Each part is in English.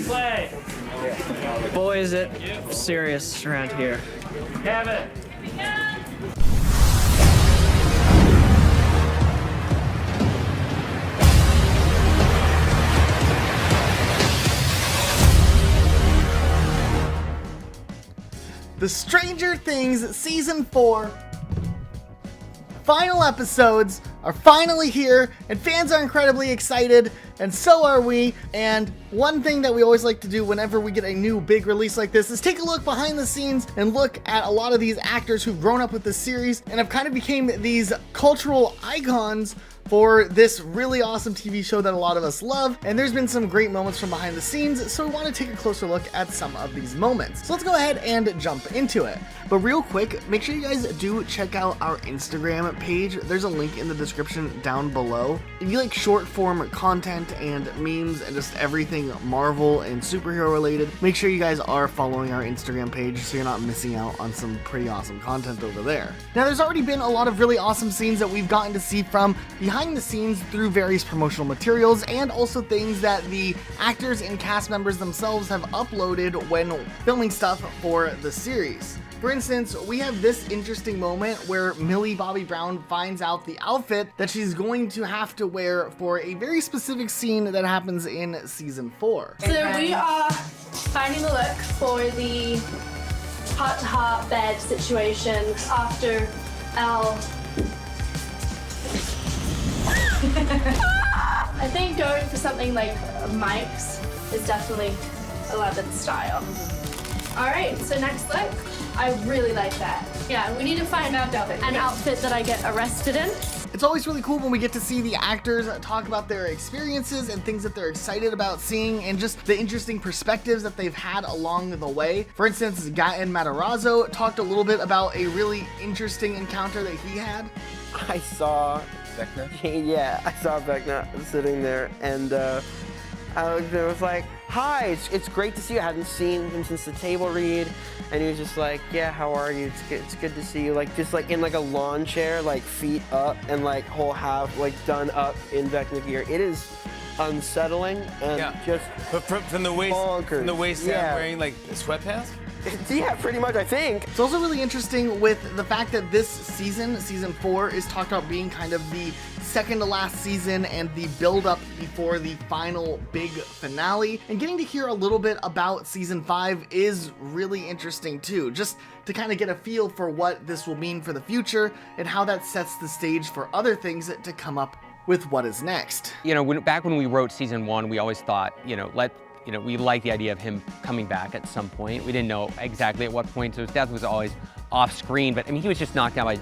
Play. Boy, is it serious around here. Have it. The Stranger Things Season 4 final episodes are finally here, and fans are incredibly excited, and so are we. And one thing that we always like to do whenever we get a new big release like this is take a look behind the scenes and look at a lot of these actors who've grown up with this series and have kind of became these cultural icons for this really awesome TV show that a lot of us love. And there's been some great moments from behind the scenes, so we want to take a closer look at some of these moments. So let's go ahead and jump into it. But real quick, make sure you guys do check out our Instagram page. There's a link in the description down below. If you like short form content and memes and just everything Marvel and superhero related, make sure you guys are following our Instagram page so you're not missing out on some pretty awesome content over there. Now, there's already been a lot of really awesome scenes that we've gotten to see from behind the scenes through various promotional materials, and also things that the actors and cast members themselves have uploaded when filming stuff for the series. For instance, we have this interesting moment where Millie Bobby Brown finds out the outfit that she's going to have to wear for a very specific scene that happens in season 4. So we are finding the look for the heart-to-heart bed situation after our... I think going for something like Mike's is definitely 11th style. Alright, so next look. I really like that. Yeah, we need to find out an outfit that I get arrested in. It's always really cool when we get to see the actors talk about their experiences and things that they're excited about seeing, and just the interesting perspectives that they've had along the way. For instance, Gaten Matarazzo talked a little bit about a really interesting encounter that he had. I saw Vecna? Yeah, I saw Vecna sitting there, and I was like, hi, it's great to see you. I hadn't seen him since the table read, and he was just like, yeah, how are you? It's good to see you. Like, just like in like a lawn chair, like feet up, and like whole half like done up in Vecna gear. It is unsettling and just but from the waist, bonkers. From the waist down, wearing like sweatpants. Yeah, pretty much, I think. It's also really interesting with the fact that this season, season 4, is talked about being kind of the second to last season and the build up before the final big finale. And getting to hear a little bit about season 5 is really interesting too, just to kind of get a feel for what this will mean for the future and how that sets the stage for other things to come up with what is next. You know, back when we wrote season 1, we always thought, we liked the idea of him coming back at some point. We didn't know exactly at what point, so his death was always off screen, but I mean, he was just knocked down by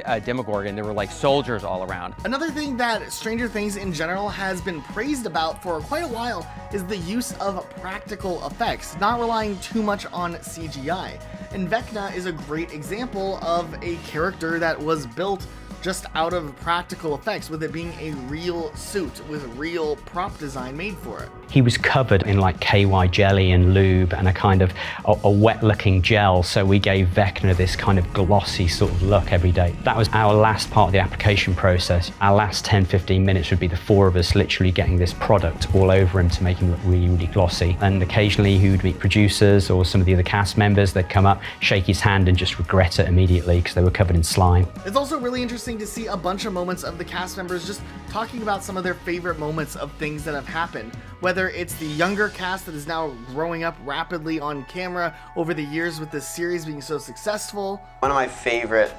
a Demogorgon. There were like soldiers all around. Another thing that Stranger Things in general has been praised about for quite a while is the use of practical effects, not relying too much on CGI. And Vecna is a great example of a character that was built just out of practical effects, with it being a real suit with real prop design made for it. He was covered in like KY jelly and lube and a kind of a wet looking gel, so we gave Vecna this kind of glossy sort of look every day. That was our last part of the application process. Our last 10-15 minutes would be the four of us literally getting this product all over him to make him look really, really glossy. And occasionally he would meet producers or some of the other cast members. They'd come up, shake his hand and just regret it immediately because they were covered in slime. It's also really interesting to see a bunch of moments of the cast members just talking about some of their favorite moments of things that have happened, whether it's the younger cast that is now growing up rapidly on camera over the years with this series being so successful. One of my favorite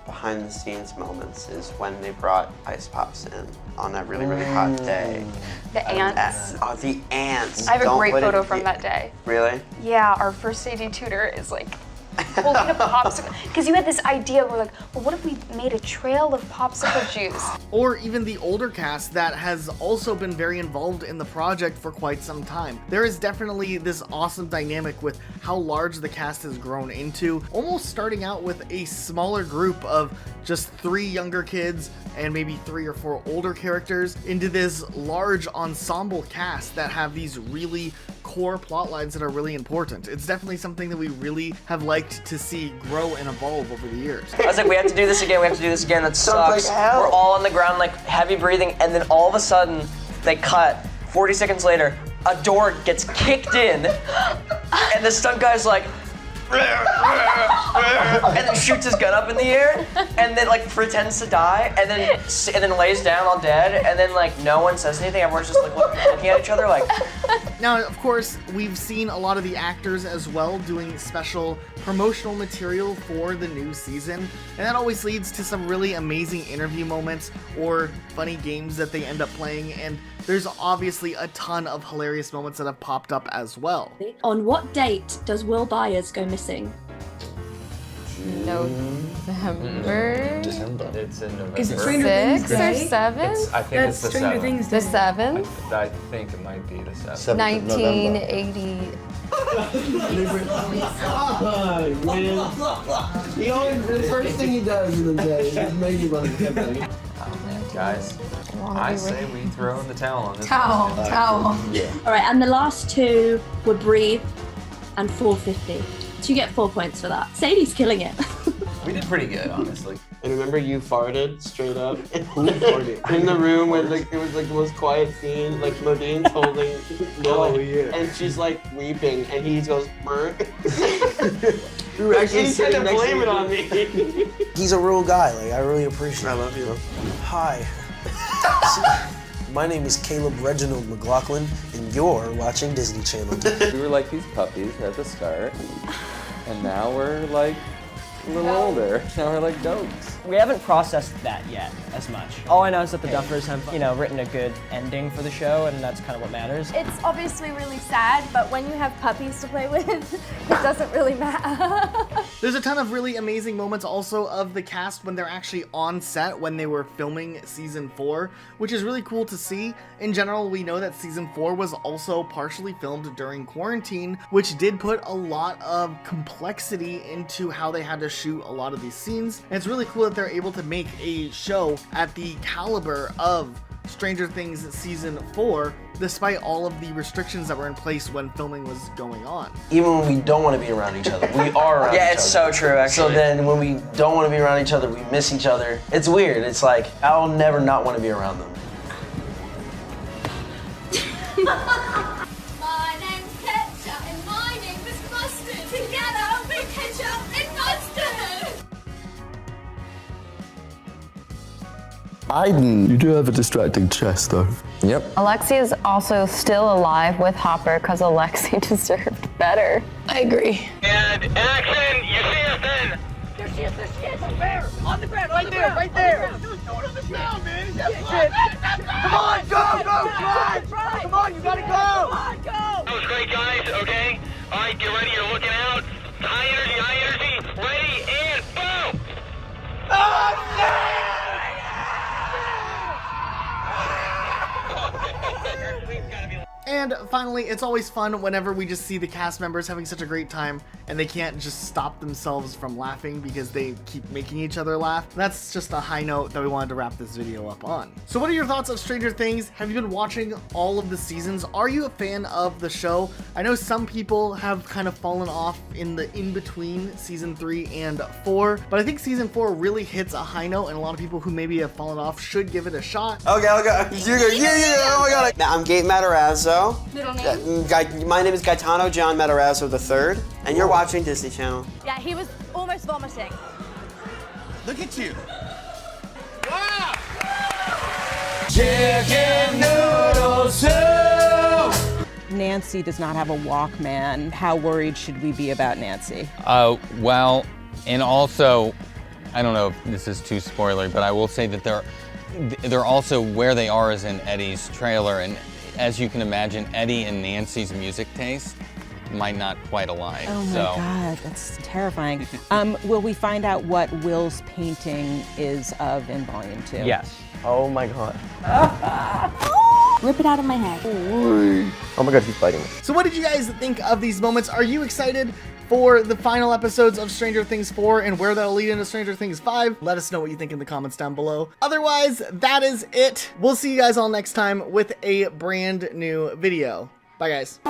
behind the scenes moments is when they brought ice pops in on a really, really hot day. The ants. Oh, the ants. I have a great photo from that day. Really? Yeah, our first AD tutor is like holding a popsicle, because you had this idea, we're like, well, what if we made a trail of popsicle juice? Or even the older cast that has also been very involved in the project for quite some time. There is definitely this awesome dynamic with how large the cast has grown into, almost starting out with a smaller group of just 3 younger kids and maybe 3 or 4 older characters, into this large ensemble cast that have these really core plot lines that are really important. It's definitely something that we really have liked to see grow and evolve over the years. I was like, we have to do this again, that sucks. We're all on the ground like heavy breathing, and then all of a sudden they cut. 40 seconds later, a door gets kicked in, and the stunt guy's like, and then shoots his gun up in the air, and then like pretends to die, and then lays down all dead, and then like no one says anything. Everyone's just like looking at each other like. Now, of course, we've seen a lot of the actors as well doing special promotional material for the new season, and that always leads to some really amazing interview moments or funny games that they end up playing, and there's obviously a ton of hilarious moments that have popped up as well. On what date does Will Byers go missing? November. December. It's in November. Is it Stranger Things 6 or 7? I think it's the Stranger 7th. Things the 7th? I think it might be the 7th. 1980. He always, the first thing he does in the day is make you run the campaign. Guys, I say we throw in the towel on this. Towel. Yeah. All right, and the last two were Breathe and 450. So you get 4 points for that. Sadie's killing it. We did pretty good, honestly. And remember you farted straight up in the room where like it was like the most quiet scene, like Modine's holding Millie, and she's like weeping, and he just goes, "Brr." We were actually He tried to sitting next blame to it on me. He's a real guy, like I really appreciate it. I love you. Hi. My name is Caleb Reginald McLaughlin, and you're watching Disney Channel. We were like these puppies at the start, and now we're like a little older. Now we're like goats. We haven't processed that yet as much. All I know is that the Duffers have, written a good ending for the show, and that's kind of what matters. It's obviously really sad, but when you have puppies to play with, it doesn't really matter. There's a ton of really amazing moments also of the cast when they're actually on set when they were filming season 4, which is really cool to see. In general, we know that season 4 was also partially filmed during quarantine, which did put a lot of complexity into how they had to shoot a lot of these scenes. And it's really cool that they're able to make a show at the caliber of Stranger Things season 4, despite all of the restrictions that were in place when filming was going on. Even when we don't want to be around each other, we are around each other. Yeah, it's so true, actually. So then when we don't want to be around each other, we miss each other. It's weird. It's like, I'll never not want to be around them. My name's Ketchup and my name is Mustard. Together we're Ketchup and Mustard. Aiden, you do have a distracting chest though. Yep. Alexi is also still alive with Hopper because Alexi deserved better. I agree. And action! You see us then! There she is, Bear! On the ground, right there! Right there! Dude, do it on the ground, man! Come on, go! Come on, you gotta go! Come on, go! That was great, guys, okay? Alright, get ready, you're looking out. High energy, ready, and boom! Oh, And finally, it's always fun whenever we just see the cast members having such a great time and they can't just stop themselves from laughing because they keep making each other laugh. That's just a high note that we wanted to wrap this video up on. So what are your thoughts of Stranger Things? Have you been watching all of the seasons? Are you a fan of the show? I know some people have kind of fallen off in the in-between season 3 and 4, but I think season 4 really hits a high note, and a lot of people who maybe have fallen off should give it a shot. Okay. Yeah. Oh my god. I'm Gabe Matarazzo. Middle name? My name is Gaetano John Matarazzo III, and you're watching Disney Channel. Yeah, he was almost vomiting. Look at you. Chicken noodle soup! Nancy does not have a Walkman. How worried should we be about Nancy? Well, and also, I don't know if this is too spoilery, but I will say that they're also where they are is in Eddie's trailer, and as you can imagine, Eddie and Nancy's music taste might not quite align. Oh my God, that's terrifying. Will we find out what Will's painting is of in Volume 2? Yes. Oh my god. Rip it out of my head. Oh my god, he's biting me. So what did you guys think of these moments? Are you excited for the final episodes of Stranger Things 4 and where that'll lead into Stranger Things 5? Let us know what you think in the comments down below. Otherwise, that is it. We'll see you guys all next time with a brand new video. Bye, guys.